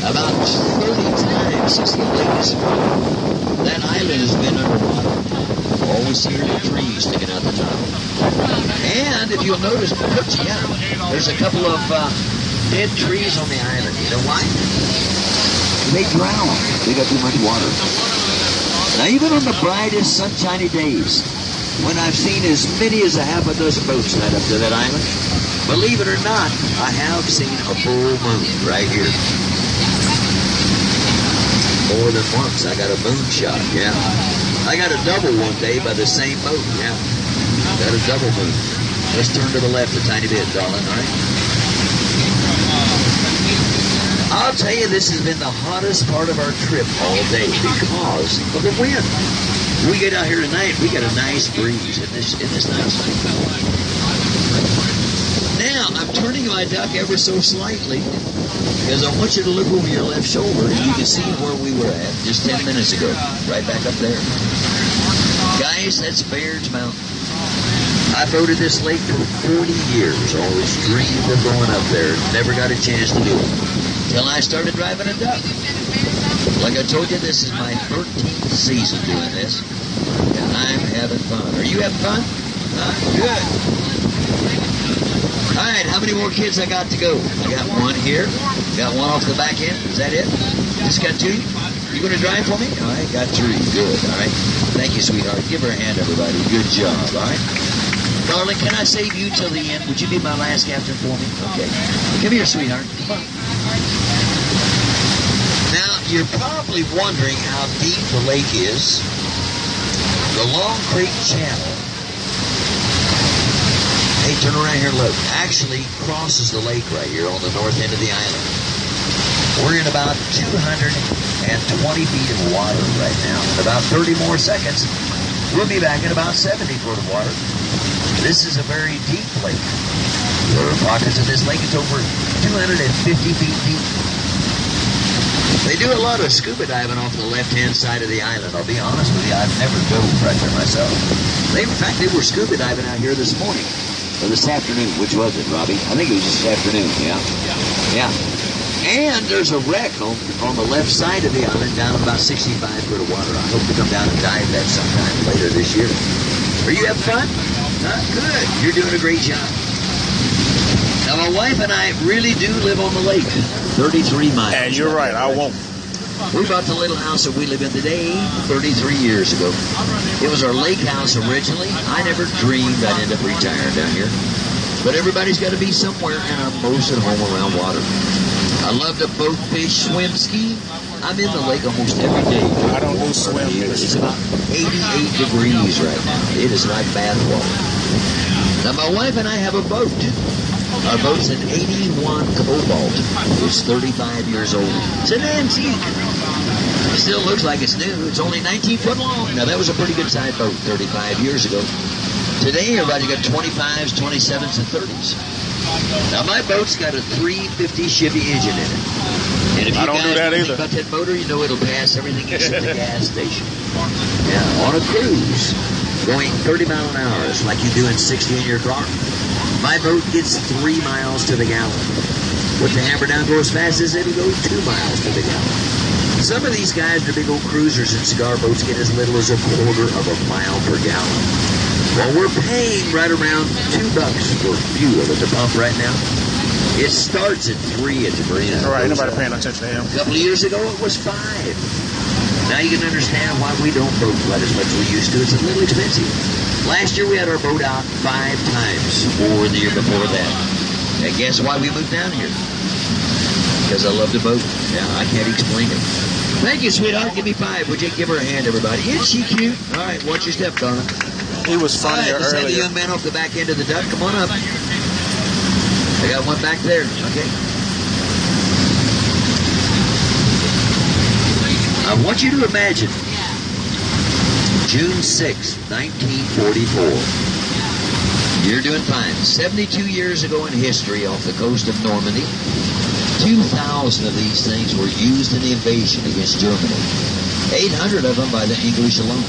About 30 times since the lake is frozen, that island has been underwater. Always see the trees sticking out the top. And if you'll notice, there's a couple of dead trees on the island. You know why? They drown. They got too much water. Now, even on the brightest, sunshiny days, when I've seen as many as a half a dozen boats tied up to that island, believe it or not, I have seen a full moon right here. More than once, I got a moon shot, yeah. I got a double one day by the same boat, yeah. Got a double moon. Let's turn to the left a tiny bit, darling, all right? I'll tell you, this has been the hottest part of our trip all day because of the wind. We get out here tonight, we got a nice breeze. Isn't this nice? Now, I'm turning my duck ever so slightly because I want you to look over your left shoulder and you can see where we were at just 10 minutes ago. Right back up there. Guys, that's Baird's Mountain. I boated this lake for 40 years. Always dreamed of going up there. Never got a chance to do it. Till I started driving a duck. Like I told you, this is my 13th season doing this. And I'm having fun. Are you having fun? Good. All right, how many more kids I got to go? I got one here. Got one off the back end. Is that it? Just got two? You going to drive for me? All right, got three. Good. All right. Thank you, sweetheart. Give her a hand, everybody. Good job. All right. Darling, can I save you till the end? Would you be my last captain for me? Okay. Come here, sweetheart. Come on. Now, you're probably wondering how deep the lake is. The Long Creek Channel, hey, turn around here and look, actually crosses the lake right here on the north end of the island. We're in about 220 feet of water right now. In about 30 more seconds, we'll be back in about 70 foot of water. This is a very deep lake. There are pockets of this lake that's over 250 feet deep. They do a lot of scuba diving off the left-hand side of the island. I'll be honest with you, I've never dove right there myself. In fact, they were scuba diving out here this morning. Or this afternoon. Which was it, Robbie? I think it was this afternoon, yeah? Yeah. And there's a wreck on the left side of the island down about 65 foot of water. I hope to come down and dive that sometime later this year. Are you having fun? Good. You're doing a great job. Now, my wife and I really do live on the lake. 33 miles. And you're right, I won't. We bought the little house that we live in today 33 years ago. It was our lake house originally. I never dreamed I'd end up retiring down here. But everybody's got to be somewhere, and I'm most at home around water. I love to boat, fish, swim, ski. I'm in the lake almost every day. I don't do swim. It's about 88 degrees right now. It is like bath water. Now, my wife and I have a boat. Our boat's an 81 Cobalt. It's 35 years old. It's an antique. It still looks like it's new. It's only 19 foot long. Now, that was a pretty good size boat 35 years ago. Today, everybody got 25s, 27s, and 30s. Now, my boat's got a 350 Chevy engine in it. And if you don't do that either. About that motor, you know it'll pass everything except the gas station. Yeah, on a cruise, going 30 miles an hour, it's like you doing 60 in your car. My boat gets 3 miles to the gallon. Put the hammer down, go as fast as it'll go 2 miles to the gallon. Some of these guys, the big old cruisers and cigar boats, get as little as a quarter of a mile per gallon. Well, we're paying right around $2 for fuel at the pump right now. It starts at 3 at the marina. All right, nobody paying attention to him. A couple of years ago, it was 5. Now you can understand why we don't boat quite as much as we used to. It's a little expensive. Last year, we had our boat out 5 times more than the year before that. And guess why we moved down here? Because I love the boat. Yeah, I can't explain it. Thank you, sweetheart. Give me 5. Would you give her a hand, everybody? Isn't she cute? All right, watch your step, darling. He was funnier let's have the earlier. young man off the back end of the duck. Come on up. I got one back there. Okay. I want you to imagine June 6, 1944. You're doing fine. 72 years ago in history off the coast of Normandy, 2,000 of these things were used in the invasion against Germany. 800 of them by the English alone.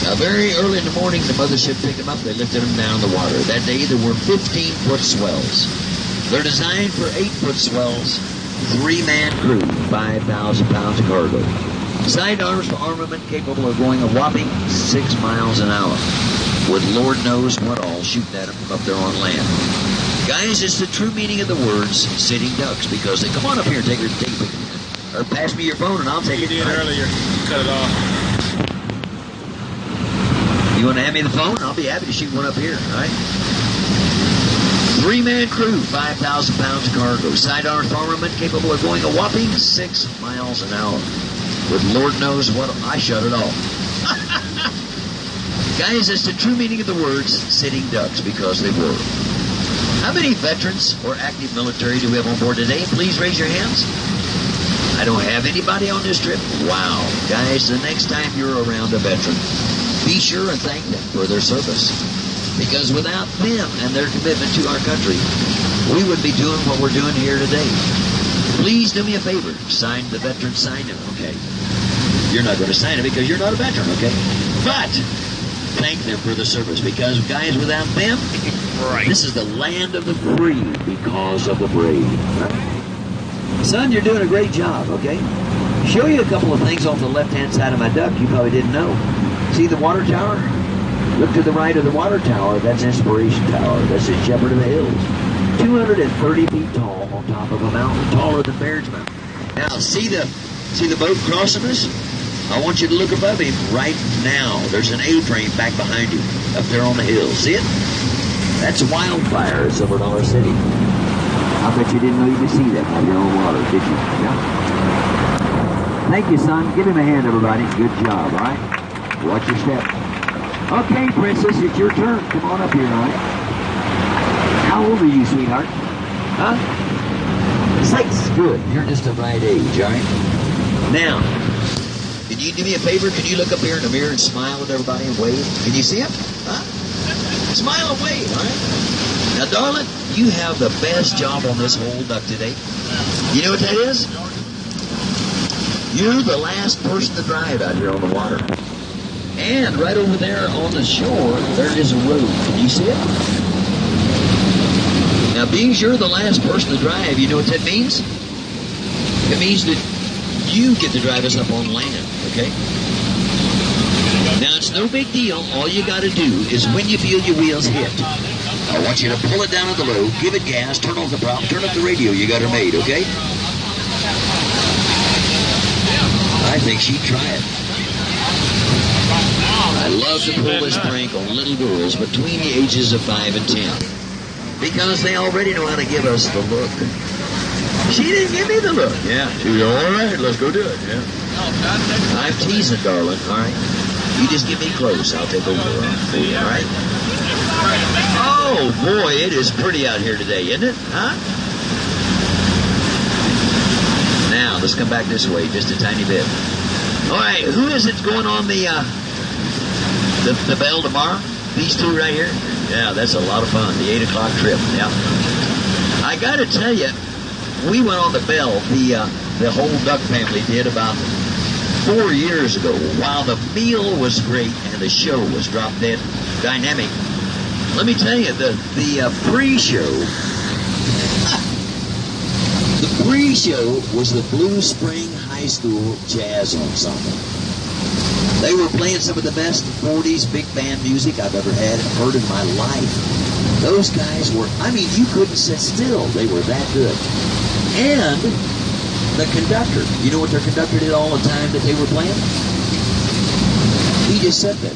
Now, very early in the morning, the mothership picked them up. They lifted them down the water. That day, there were 15-foot swells. They're designed for 8-foot swells 3-man crew, 5,000 pounds of cargo. Sidearms for armament capable of going a whopping 6 miles an hour, with Lord knows what all shooting at them from up there on land. Guys, it's the true meaning of the words sitting ducks, because they come on up here and take your tape, or pass me your phone and I'll take You it. did earlier. You cut it off. You want to hand me the phone? I'll be happy to shoot one up here, all right? 3-man crew, 5,000 pounds of cargo. Sidearms armament capable of going a whopping 6 miles an hour. With Lord knows what, I shut it off. Guys, that's the true meaning of the words sitting ducks, because they were. How many veterans or active military do we have on board today? Please raise your hands. I don't have anybody on this trip. Wow. Guys, the next time you're around a veteran, be sure and thank them for their service. Because without them and their commitment to our country, we wouldn't be doing what we're doing here today. Please do me a favor. Sign the veteran, sign it, okay? You're not going to sign it because you're not a veteran, okay? But thank them for the service, because, guys, without them, Right. this is the land of the free because of the brave. Son, you're doing a great job, okay? Show you a couple of things off the left-hand side of my duck you probably didn't know. See the water tower? Look to the right of the water tower. That's Inspiration Tower. That's the Shepherd of the Hills. 230 feet tall on top of a mountain, taller than Baird's Mountain. Now, see the boat crossing us? I want you to look above him right now. There's an A-train back behind him, up there on the hill. See it? That's Wildfire at Silver Dollar City. I bet you didn't know you could see that out here on water, did you? Yeah. Thank you, son. Give him a hand, everybody. Good job, all right? Watch your step. Okay, Princess, it's your turn. Come on up here, all right? How old are you, sweetheart? Huh? 6. Good. You're just the right age, all right? Now, can you do me a favor? Can you look up here in the mirror and smile with everybody and wave? Can you see him? Huh? Smile and wave, all right? Now, darling, you have the best job on this whole duck today. You know what that is? You're the last person to drive out here on the water. And right over there on the shore, there is a road. Can you see it? Now, being you're the last person to drive, you know what that means? It means that you get to drive us up on land, okay? Now, it's no big deal. All you got to do is when you feel your wheels hit, I want you to pull it down at the low, give it gas, turn off the prop, turn up the radio. You got her made, okay? I think she'd try it. I love to pull this prank on little girls between the ages of 5 and 10. Because they already know how to give us the look. She didn't give me the look. Yeah. She was all right, let's go do it. Yeah. I'm teasing, darling, all right? You just get me close. I'll take over for you, all right? Oh, boy, it is pretty out here today, isn't it? Huh? Now, let's come back this way just a tiny bit. All right, who is it going on the bell tomorrow? These two right here? Yeah, that's a lot of fun. The 8 o'clock trip. Yeah. I got to tell you, we went on the bell. The whole duck family did about 4 years ago. While the meal was great and the show was drop dead dynamic, let me tell you, the pre-show. The pre-show was the Blue Spring High School Jazz Ensemble. They were playing some of the best 40s big band music I've ever had and heard in my life. Those guys were, I mean, you couldn't sit still. They were that good. And the conductor, you know what their conductor did all the time that they were playing? He just sat there.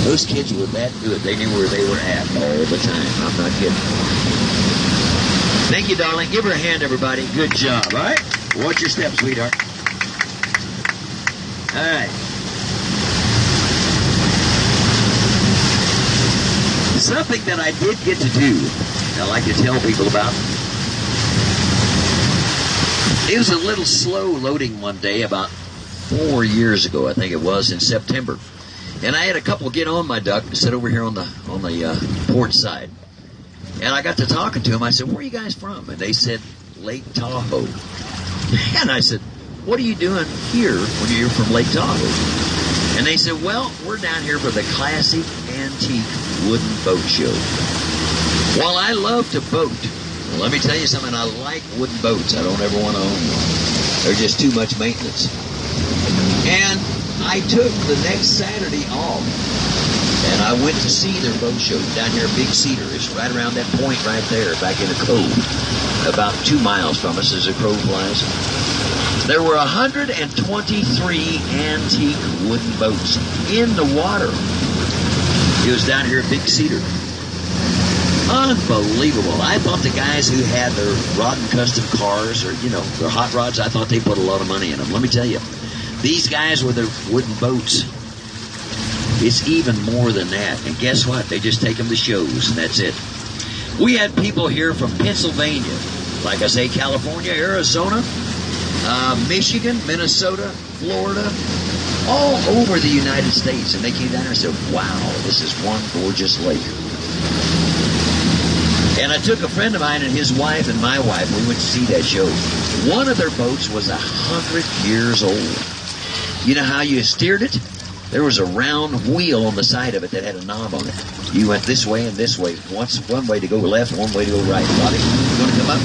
Those kids were that good. They knew where they were at all the time. I'm not kidding. Thank you, darling. Give her a hand, everybody. Good job, all right? Watch your step, sweetheart. All right. Something that I did get to do, I like to tell people about. It was a little slow loading one day about 4 years ago, I think it was, in September. And I had a couple get on my duck and sit over here on the port side. And I got to talking to them. I said, "Where are you guys from?" And they said, "Lake Tahoe." And I said, "What are you doing here when you're from Lake Tahoe?" And they said, "Well, we're down here for the classic antique wooden boat show." While I love to boat, Well, let me tell you something. I like wooden boats. I don't ever want to own one. They're just too much maintenance. And I took the next Saturday off, and I went to see their boat show down here at Big Cedar. It's right around that point right there, back in the cove. About 2 miles from us as the crow flies. There were 123 antique wooden boats in the water. It was down here at Big Cedar. Unbelievable. I thought the guys who had their rod and custom cars, or, you know, their hot rods, I thought they put a lot of money in them. Let me tell you, these guys with their wooden boats, it's even more than that. And guess what? They just take them to shows, and that's it. We had people here from Pennsylvania, like I say, California, Arizona, Michigan, Minnesota, Florida, all over the United States. And they came down here and said, wow, this is one gorgeous lake. And I took a friend of mine and his wife and my wife. We went to see that show. One of their boats was 100 years old. You know how you steered it? There was a round wheel on the side of it that had a knob on it. You went this way and this way. One way to go left, one way to go right. Bobby, you want to come up?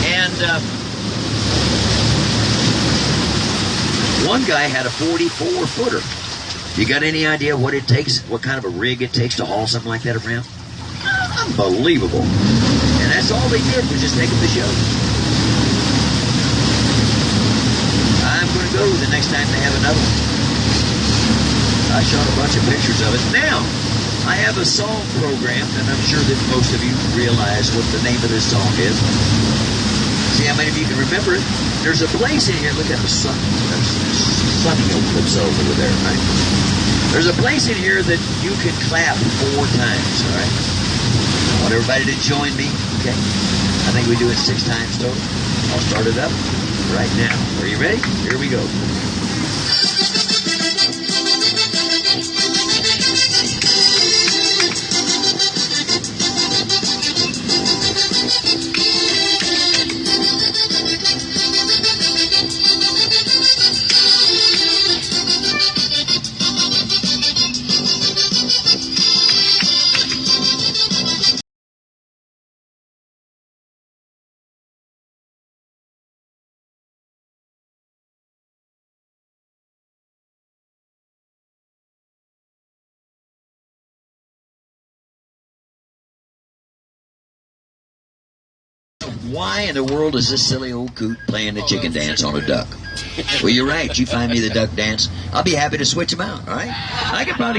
And one guy had a 44-footer. You got any idea what it takes, what kind of a rig it takes to haul something like that around? Unbelievable. And that's all they did was just take them to show. I'm going to go the next time they have another one. I shot a bunch of pictures of it. Now, I have a song programmed, and I'm sure that most of you realize what the name of this song is. See how many of you can remember it? There's a place in here. Look at the sun. Sunning themselves over there, right? There's a place in here that you can clap 4 times, all right? I want everybody to join me, okay? I think we do it 6 times total. I'll start it up right now. Are you ready? Here we go. Why in the world is this silly old coot playing the chicken dance on a duck? Well, you're right. You find me the duck dance. I'll be happy to switch them out, all right? I could probably